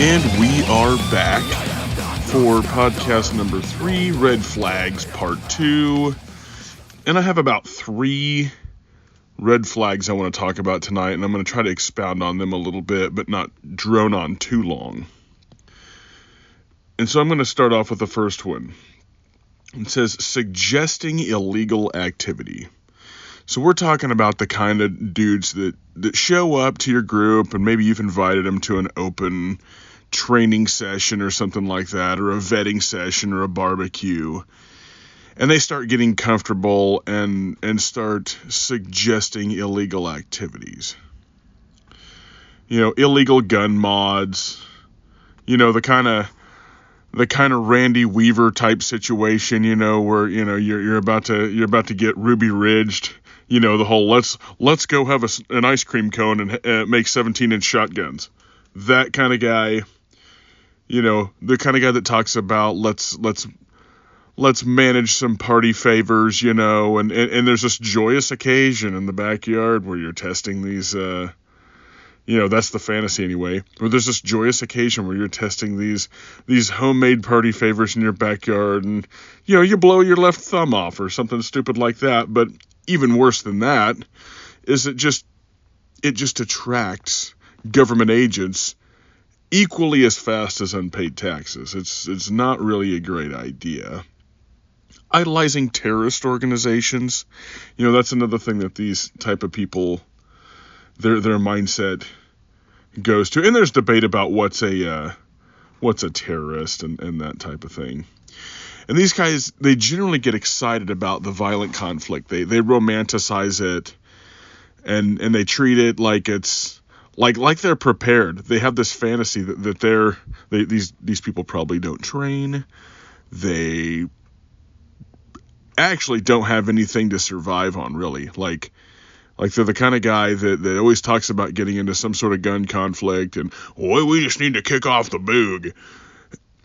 And we are back for podcast number 3, Red Flags Part 2. And I have about 3 red flags I want to talk about tonight, and I'm going to try to expound on them a little bit, but not drone on too long. And so I'm going to start off with the first one. It says, suggesting illegal activity. So we're talking about the kind of dudes that show up to your group, and maybe you've invited them to an open training session or something like that, or a vetting session or a barbecue, and they start getting comfortable and start suggesting illegal activities. Illegal gun mods, the kind of Randy Weaver type situation, where you're about to get Ruby Ridged. The whole let's go have an ice cream cone and make 17-inch shotguns. That kind of guy, the kind of guy that talks about let's manage some party favors, and there's this joyous occasion in the backyard where you're testing these, that's the fantasy anyway, where there's this joyous occasion where you're testing these homemade party favors in your backyard, and, you blow your left thumb off or something stupid like that. But even worse than that is it just attracts government agents equally as fast as unpaid taxes. It's not really a great idea. Idolizing terrorist organizations, that's another thing that these type of people, their mindset goes to. And there's debate about what's a terrorist and that type of thing. And these guys, they generally get excited about the violent conflict. They romanticize it, and they treat it like it's like they're prepared. They have this fantasy that these people probably don't train. They actually don't have anything to survive on, really. Like they're the kind of guy that always talks about getting into some sort of gun conflict and, we just need to kick off the boog.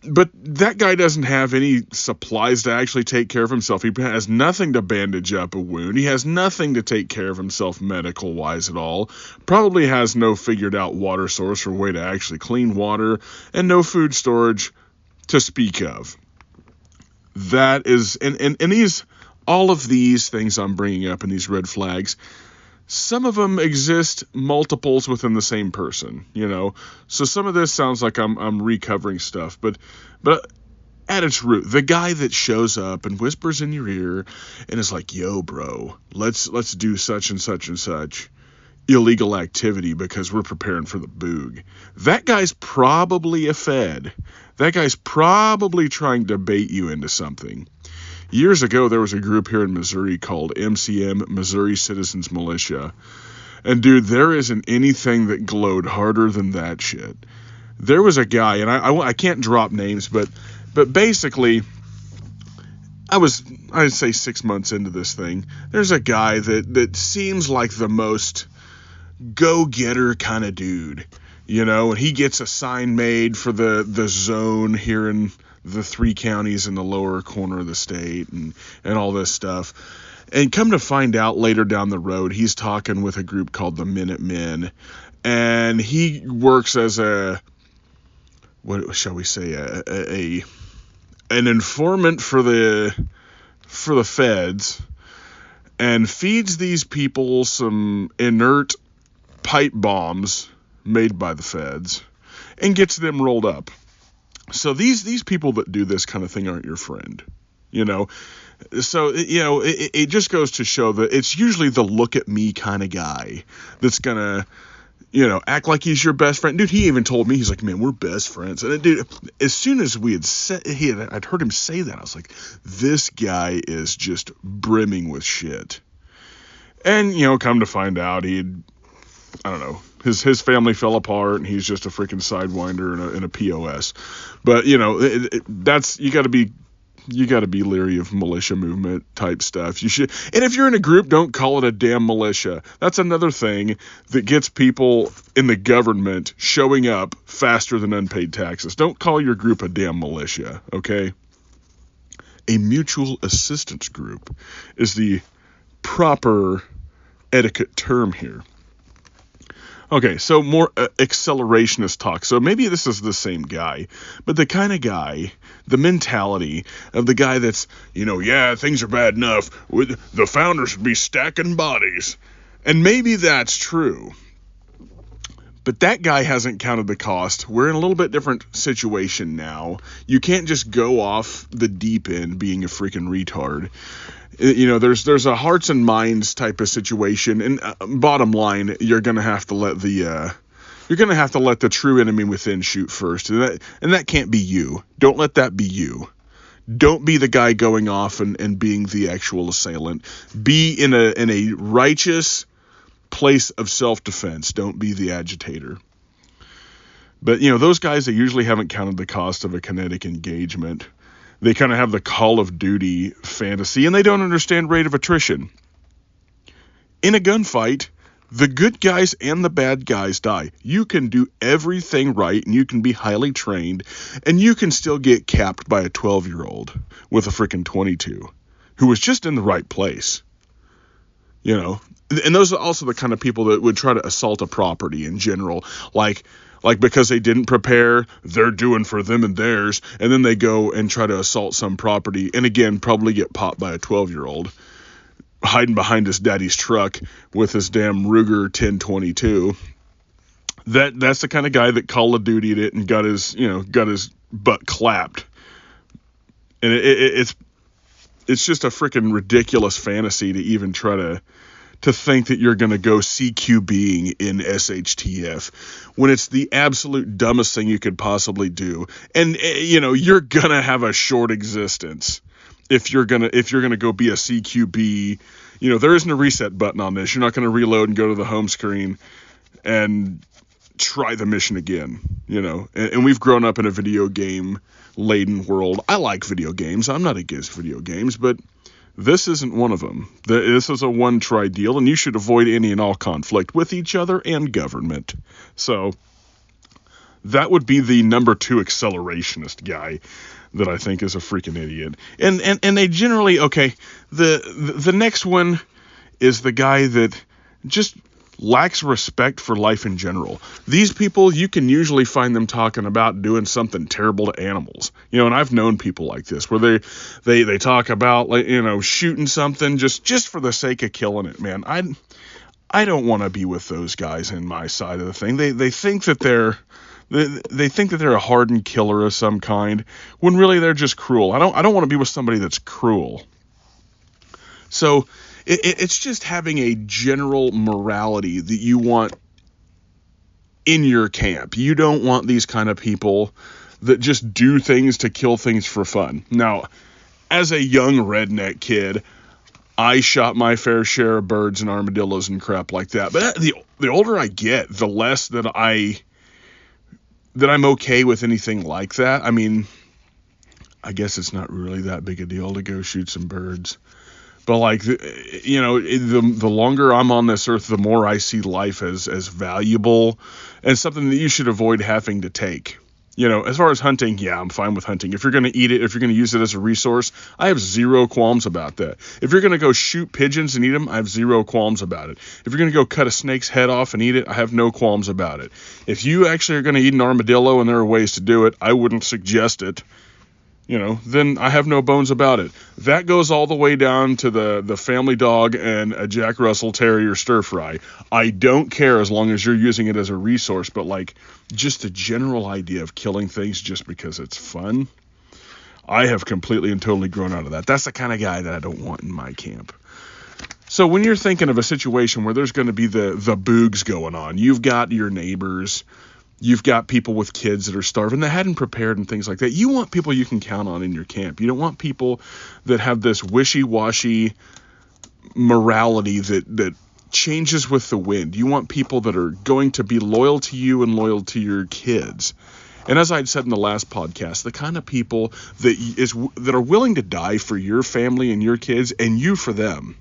But that guy doesn't have any supplies to actually take care of himself. He has nothing to bandage up a wound. He has nothing to take care of himself medical-wise at all. Probably has no figured-out water source or way to actually clean water, and no food storage to speak of. That is, and all of these things I'm bringing up in these red flags, some of them exist multiples within the same person, So some of this sounds like I'm recovering stuff, but at its root, the guy that shows up and whispers in your ear and is like, "Yo, bro, let's do such and such and such illegal activity because we're preparing for the boog." That guy's probably a Fed. That guy's probably trying to bait you into something. Years ago, there was a group here in Missouri called MCM, Missouri Citizens Militia. And dude, there isn't anything that glowed harder than that shit. There was a guy, and I can't drop names, but basically, I'd say 6 months into this thing, there's a guy that seems like the most go-getter kind of dude, and he gets a sign made for the zone here in the 3 counties in the lower corner of the state and all this stuff. And come to find out later down the road, he's talking with a group called the Minutemen, and he works as an informant for the feds, and feeds these people some inert pipe bombs made by the feds and gets them rolled up. So these people that do this kind of thing aren't your friend, So, it just goes to show that it's usually the look at me kind of guy that's going to, act like he's your best friend. Dude, he even told me, he's like, "Man, we're best friends." And dude, as soon as I'd heard him say that, I was like, this guy is just brimming with shit. And, come to find out, his family fell apart, and he's just a freaking sidewinder and a POS. But that's, you got to be leery of militia movement type stuff. You should, and if you're in a group, don't call it a damn militia. That's another thing that gets people in the government showing up faster than unpaid taxes. Don't call your group a damn militia, okay? A mutual assistance group is the proper etiquette term here. Okay, so more accelerationist talk. So maybe this is the same guy, but the kind of guy, the mentality of the guy that's, yeah, things are bad enough. The founders would be stacking bodies. And maybe that's true. But that guy hasn't counted the cost. We're in a little bit different situation now. You can't just go off the deep end being a freaking retard. There's a hearts and minds type of situation, and bottom line, you're gonna have to let the true enemy within shoot first, and that can't be you. Don't let that be you. Don't be the guy going off and being the actual assailant. Be in a righteous place of self-defense. Don't be the agitator. But those guys, they usually haven't counted the cost of a kinetic engagement. They kind of have the Call of Duty fantasy, and they don't understand rate of attrition. In a gunfight, the good guys and the bad guys die. You can do everything right, and you can be highly trained, and you can still get capped by a 12-year-old with a freaking 22 who was just in the right place. And those are also the kind of people that would try to assault a property in general, like because they didn't prepare, they're doing for them and theirs, and then they go and try to assault some property, and again, probably get popped by a 12-year-old hiding behind his daddy's truck with his damn Ruger 1022. That's the kind of guy that Call of Duty'd it and got his butt clapped. And it's just a freaking ridiculous fantasy to even try to think that you're going to go CQBing in SHTF when it's the absolute dumbest thing you could possibly do. And you're going to have a short existence if you're going to go be a CQB. There isn't a reset button on this. You're not going to reload and go to the home screen and try the mission again, and we've grown up in a video game laden world. I like video games. I'm not against video games, but this isn't one of them. This is a one-try deal, and you should avoid any and all conflict with each other and government. So that would be the number 2 accelerationist guy that I think is a freaking idiot. And they generally, okay, the next one is the guy that just lacks respect for life in general. These people, you can usually find them talking about doing something terrible to animals. And I've known people like this where they talk about shooting something just for the sake of killing it, man. I don't want to be with those guys in my side of the thing. They think that they're a hardened killer of some kind when really they're just cruel. I don't want to be with somebody that's cruel. So it's just having a general morality that you want in your camp. You don't want these kind of people that just do things to kill things for fun. Now, as a young redneck kid, I shot my fair share of birds and armadillos and crap like that. But the older I get, the less that I'm okay with anything like that. I mean, I guess it's not really that big a deal to go shoot some birds. But the longer I'm on this earth, the more I see life as valuable and something that you should avoid having to take. As far as hunting, yeah, I'm fine with hunting. If you're going to eat it, if you're going to use it as a resource, I have zero qualms about that. If you're going to go shoot pigeons and eat them, I have zero qualms about it. If you're going to go cut a snake's head off and eat it, I have no qualms about it. If you actually are going to eat an armadillo and there are ways to do it, I wouldn't suggest it. Then I have no bones about it. That goes all the way down to the family dog and a Jack Russell Terrier stir fry. I don't care as long as you're using it as a resource, but just the general idea of killing things just because it's fun, I have completely and totally grown out of that. That's the kind of guy that I don't want in my camp. So when you're thinking of a situation where there's going to be the boogs going on, you've got your neighbors, you've got people with kids that are starving that hadn't prepared and things like that. You want people you can count on in your camp. You don't want people that have this wishy-washy morality that changes with the wind. You want people that are going to be loyal to you and loyal to your kids. And as I said in the last podcast, the kind of people that are willing to die for your family and your kids and you for them.